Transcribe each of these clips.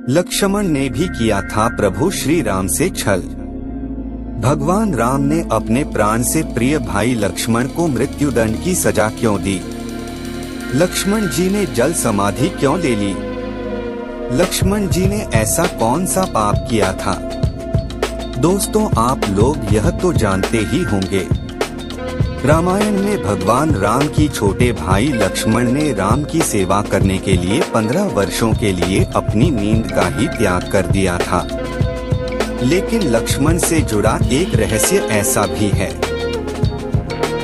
लक्ष्मण ने भी किया था प्रभु श्री राम से छल। भगवान राम ने अपने प्राण से प्रिय भाई लक्ष्मण को मृत्युदंड की सजा क्यों दी? लक्ष्मण जी ने जल समाधि क्यों ले ली? लक्ष्मण जी ने ऐसा कौन सा पाप किया था? दोस्तों, आप लोग यह तो जानते ही होंगे। रामायण में भगवान राम की छोटे भाई लक्ष्मण ने राम की सेवा करने के लिए 15 वर्षों के लिए अपनी नींद का ही त्याग कर दिया था। लेकिन लक्ष्मण से जुड़ा एक रहस्य ऐसा भी है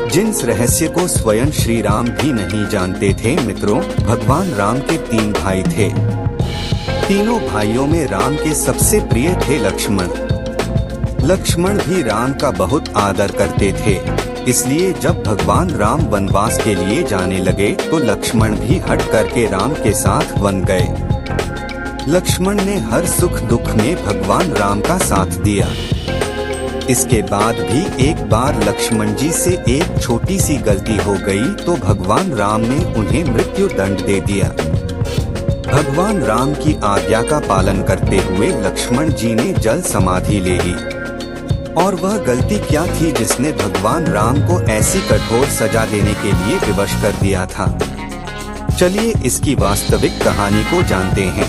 जिस रहस्य को स्वयं श्री राम भी नहीं जानते थे। मित्रों, भगवान राम के 3 भाई थे। तीनों भाइयों में राम के सबसे प्रिय थे लक्ष्मण। लक्ष्मण भी राम का बहुत आदर करते थे, इसलिए जब भगवान राम वनवास के लिए जाने लगे तो लक्ष्मण भी हट करके राम के साथ वन गए। लक्ष्मण ने हर सुख दुख में भगवान राम का साथ दिया। इसके बाद भी एक बार लक्ष्मण जी से एक छोटी सी गलती हो गई तो भगवान राम ने उन्हें मृत्यु दंड दे दिया। भगवान राम की आज्ञा का पालन करते हुए लक्ष्मण जी ने जल समाधि ले ली। और वह गलती क्या थी जिसने भगवान राम को ऐसी कठोर सजा देने के लिए विवश कर दिया था? चलिए इसकी वास्तविक कहानी को जानते हैं।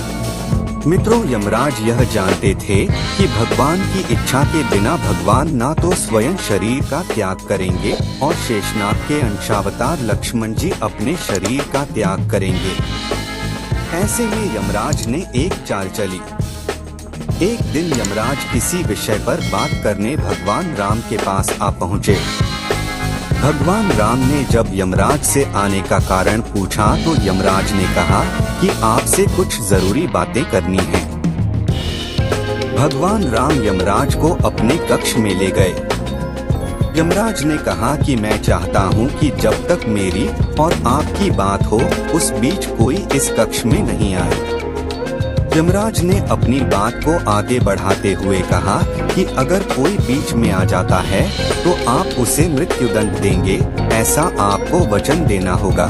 मित्रों, यमराज यह जानते थे कि भगवान की इच्छा के बिना भगवान ना तो स्वयं शरीर का त्याग करेंगे और शेषनाग के अंशावतार लक्ष्मण जी अपने शरीर का त्याग करेंगे। ऐसे में यमराज ने एक चाल चली। एक दिन यमराज किसी विषय पर बात करने भगवान राम के पास आ पहुँचे। भगवान राम ने जब यमराज से आने का कारण पूछा तो यमराज ने कहा कि आपसे कुछ जरूरी बातें करनी हैं। भगवान राम यमराज को अपने कक्ष में ले गए। यमराज ने कहा कि मैं चाहता हूं कि जब तक मेरी और आपकी बात हो उस बीच कोई इस कक्ष में नहीं आए। यमराज ने अपनी बात को आगे बढ़ाते हुए कहा कि अगर कोई बीच में आ जाता है तो आप उसे मृत्युदंड देंगे, ऐसा आपको वचन देना होगा।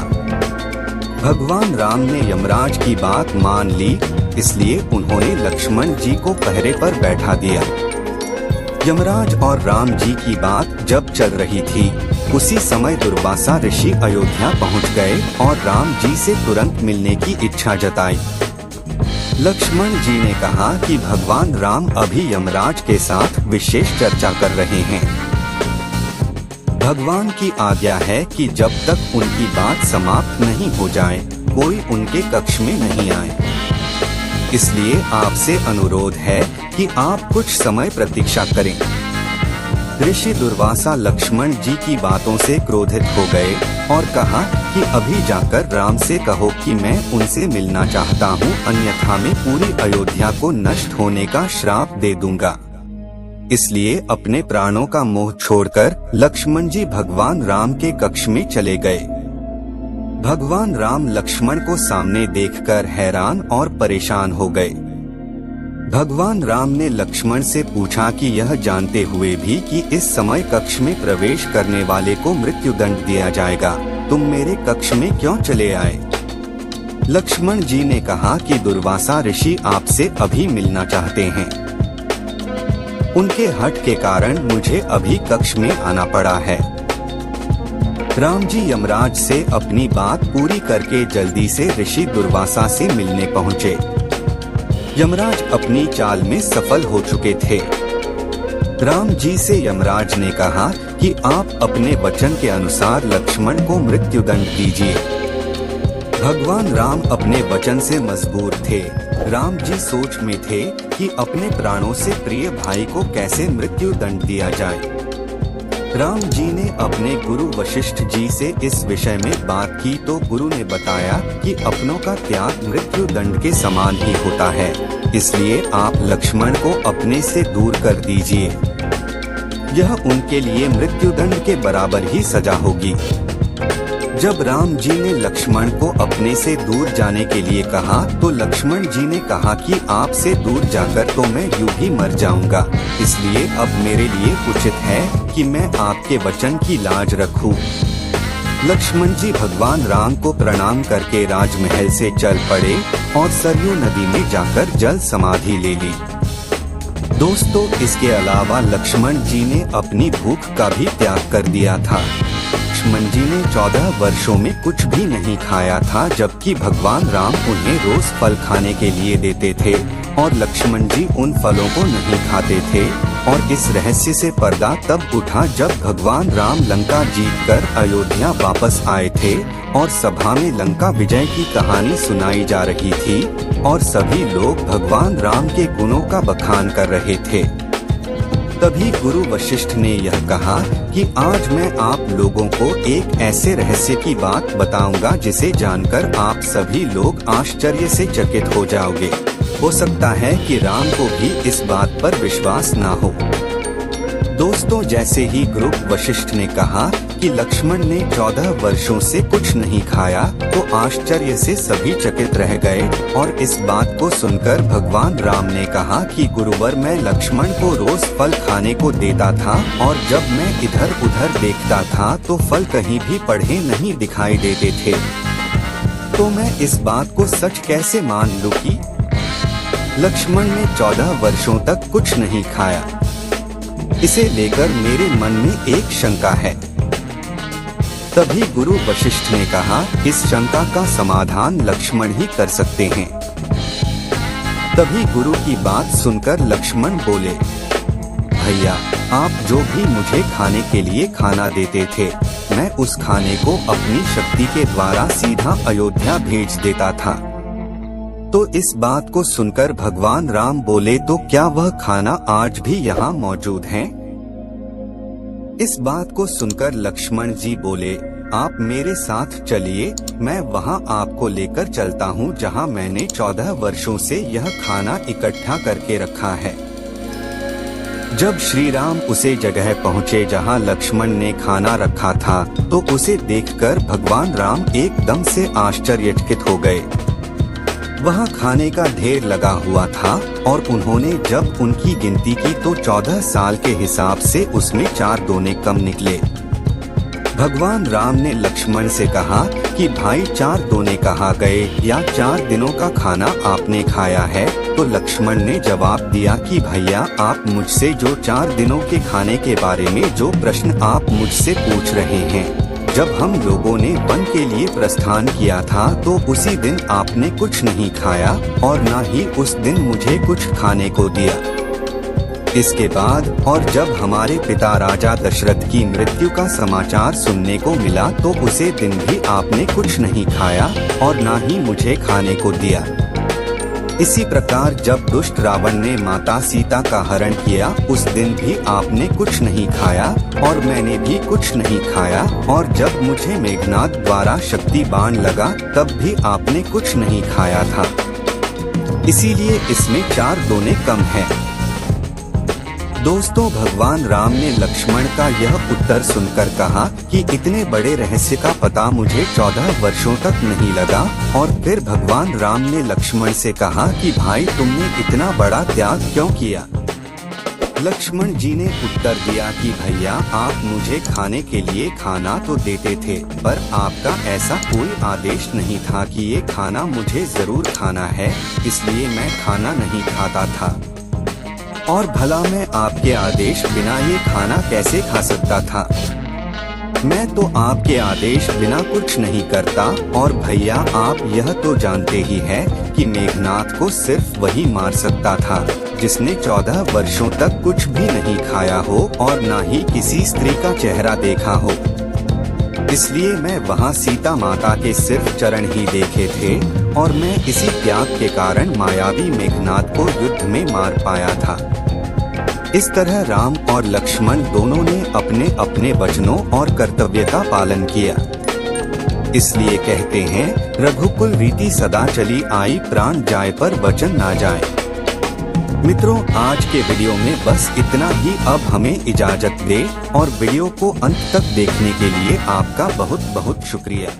भगवान राम ने यमराज की बात मान ली, इसलिए उन्होंने लक्ष्मण जी को पहरे पर बैठा दिया। यमराज और राम जी की बात जब चल रही थी उसी समय दुर्वासा ऋषि अयोध्या पहुंच गए और राम जी से तुरंत मिलने की इच्छा जताई। लक्ष्मण जी ने कहा कि भगवान राम अभी यमराज के साथ विशेष चर्चा कर रहे हैं। भगवान की आज्ञा है कि जब तक उनकी बात समाप्त नहीं हो जाए कोई उनके कक्ष में नहीं आए। इसलिए आपसे अनुरोध है कि आप कुछ समय प्रतीक्षा करें। ऋषि दुर्वासा लक्ष्मण जी की बातों से क्रोधित हो गए और कहा कि अभी जाकर राम से कहो कि मैं उनसे मिलना चाहता हूँ, अन्यथा मैं पूरी अयोध्या को नष्ट होने का श्राप दे दूंगा। इसलिए अपने प्राणों का मोह छोड़कर लक्ष्मण जी भगवान राम के कक्ष में चले गए। भगवान राम लक्ष्मण को सामने देखकर हैरान और परेशान हो गए। भगवान राम ने लक्ष्मण से पूछा कि यह जानते हुए भी कि इस समय कक्ष में प्रवेश करने वाले को मृत्युदंड दिया जाएगा, तुम मेरे कक्ष में क्यों चले आए? लक्ष्मण जी ने कहा कि दुर्वासा ऋषि आपसे अभी मिलना चाहते हैं। उनके हठ के कारण मुझे अभी कक्ष में आना पड़ा है। राम जी यमराज से अपनी बात पूरी करके जल्दी से ऋषि दुर्वासा से मिलने पहुँचे। यमराज अपनी चाल में सफल हो चुके थे। राम जी से यमराज ने कहा कि आप अपने वचन के अनुसार लक्ष्मण को मृत्युदंड दीजिए। भगवान राम अपने वचन से मजबूर थे। राम जी सोच में थे कि अपने प्राणों से प्रिय भाई को कैसे मृत्युदंड दिया जाए। राम जी ने अपने गुरु वशिष्ठ जी से इस विषय में बात की तो गुरु ने बताया कि अपनों का त्याग मृत्यु दंड के समान ही होता है, इसलिए आप लक्ष्मण को अपने से दूर कर दीजिए। यह उनके लिए मृत्युदंड के बराबर ही सजा होगी। जब राम जी ने लक्ष्मण को अपने से दूर जाने के लिए कहा तो लक्ष्मण जी ने कहा कि आपसे दूर जाकर तो मैं यूं ही मर जाऊंगा, इसलिए अब मेरे लिए उचित है कि मैं आपके वचन की लाज रखूं। लक्ष्मण जी भगवान राम को प्रणाम करके राजमहल से चल पड़े और सरयू नदी में जाकर जल समाधि ले ली। दोस्तों, इसके अलावा लक्ष्मण जी ने अपनी भूख का भी त्याग कर दिया था। लक्ष्मण जी ने 14 वर्षों में कुछ भी नहीं खाया था, जबकि भगवान राम उन्हें रोज फल खाने के लिए देते थे और लक्ष्मण जी उन फलों को नहीं खाते थे। और इस रहस्य से पर्दा तब उठा जब भगवान राम लंका जीतकर अयोध्या वापस आए थे और सभा में लंका विजय की कहानी सुनाई जा रही थी और सभी लोग भगवान राम के गुणों का बखान कर रहे थे। तभी गुरु वशिष्ठ ने यह कहा कि आज मैं आप लोगों को एक ऐसे रहस्य की बात बताऊंगा जिसे जानकर आप सभी लोग आश्चर्य से चकित हो जाओगे। हो सकता है कि राम को भी इस बात पर विश्वास ना हो। दोस्तों, जैसे ही गुरु वशिष्ठ ने कहा कि लक्ष्मण ने 14 वर्षों से कुछ नहीं खाया, तो आश्चर्य से सभी चकित रह गए और इस बात को सुनकर भगवान राम ने कहा कि गुरुवर, मैं लक्ष्मण को रोज फल खाने को देता था और जब मैं इधर उधर देखता था तो फल कहीं भी पड़े नहीं दिखाई देते थे, तो मैं इस बात को सच कैसे मान लूं कि लक्ष्मण ने 14 वर्षों तक कुछ नहीं खाया। इसे लेकर मेरे मन में एक शंका है। तभी गुरु वशिष्ठ ने कहा, इस शंका का समाधान लक्ष्मण ही कर सकते हैं। तभी गुरु की बात सुनकर लक्ष्मण बोले, भैया, आप जो भी मुझे खाने के लिए खाना देते थे, मैं उस खाने को अपनी शक्ति के द्वारा सीधा अयोध्या भेज देता था। तो इस बात को सुनकर भगवान राम बोले, तो क्या वह खाना आज भी यहाँ मौजूद है? इस बात को सुनकर लक्ष्मण जी बोले, आप मेरे साथ चलिए, मैं वहाँ आपको लेकर चलता हूँ जहाँ मैंने 14 वर्षों से यह खाना इकट्ठा करके रखा है। जब श्री राम उसे जगह पहुँचे जहाँ लक्ष्मण ने खाना रखा था, तो उसे देखकर भगवान राम एकदम से आश्चर्यचकित हो गए। वहाँ खाने का ढेर लगा हुआ था और उन्होंने जब उनकी गिनती की तो 14 साल के हिसाब से उसमें 4 दोने कम निकले। भगवान राम ने लक्ष्मण से कहा कि भाई, 4 दोने कहाँ गए या 4 दिनों का खाना आपने खाया है? तो लक्ष्मण ने जवाब दिया कि भैया, आप मुझसे जो 4 दिनों के खाने के बारे में जो प्रश्न आप मुझसे पूछ रहे हैं, जब हम लोगों ने वन के लिए प्रस्थान किया था तो उसी दिन आपने कुछ नहीं खाया और न ही उस दिन मुझे कुछ खाने को दिया। इसके बाद और जब हमारे पिता राजा दशरथ की मृत्यु का समाचार सुनने को मिला तो उसे दिन भी आपने कुछ नहीं खाया और न ही मुझे खाने को दिया। इसी प्रकार जब दुष्ट रावण ने माता सीता का हरण किया, उस दिन भी आपने कुछ नहीं खाया और मैंने भी कुछ नहीं खाया, और जब मुझे मेघनाद द्वारा शक्ति बाण लगा तब भी आपने कुछ नहीं खाया था। इसीलिए इसमें 4 दोने कम है। दोस्तों, भगवान राम ने लक्ष्मण का यह उत्तर सुनकर कहा कि इतने बड़े रहस्य का पता मुझे 14 वर्षों तक नहीं लगा। और फिर भगवान राम ने लक्ष्मण से कहा कि भाई, तुमने इतना बड़ा त्याग क्यों किया? लक्ष्मण जी ने उत्तर दिया कि भैया, आप मुझे खाने के लिए खाना तो देते थे, पर आपका ऐसा कोई आदेश नहीं था कि ये खाना मुझे जरूर खाना है, इसलिए मैं खाना नहीं खाता था। और भला मैं आपके आदेश बिना ये खाना कैसे खा सकता था? मैं तो आपके आदेश बिना कुछ नहीं करता। और भैया, आप यह तो जानते ही हैं कि मेघनाद को सिर्फ वही मार सकता था जिसने 14 वर्षों तक कुछ भी नहीं खाया हो और न ही किसी स्त्री का चेहरा देखा हो। इसलिए मैं वहाँ सीता माता के सिर्फ चरण ही देखे थे और मैं इसी त्याग के कारण मायावी मेघनाद को युद्ध में मार पाया था। इस तरह राम और लक्ष्मण दोनों ने अपने अपने वचनों और कर्तव्य का पालन किया। इसलिए कहते हैं, रघुकुल रीति सदा चली आई, प्राण जाए पर वचन ना जाए। मित्रों, आज के वीडियो में बस इतना ही। अब हमें इजाजत दे और वीडियो को अंत तक देखने के लिए आपका बहुत बहुत शुक्रिया।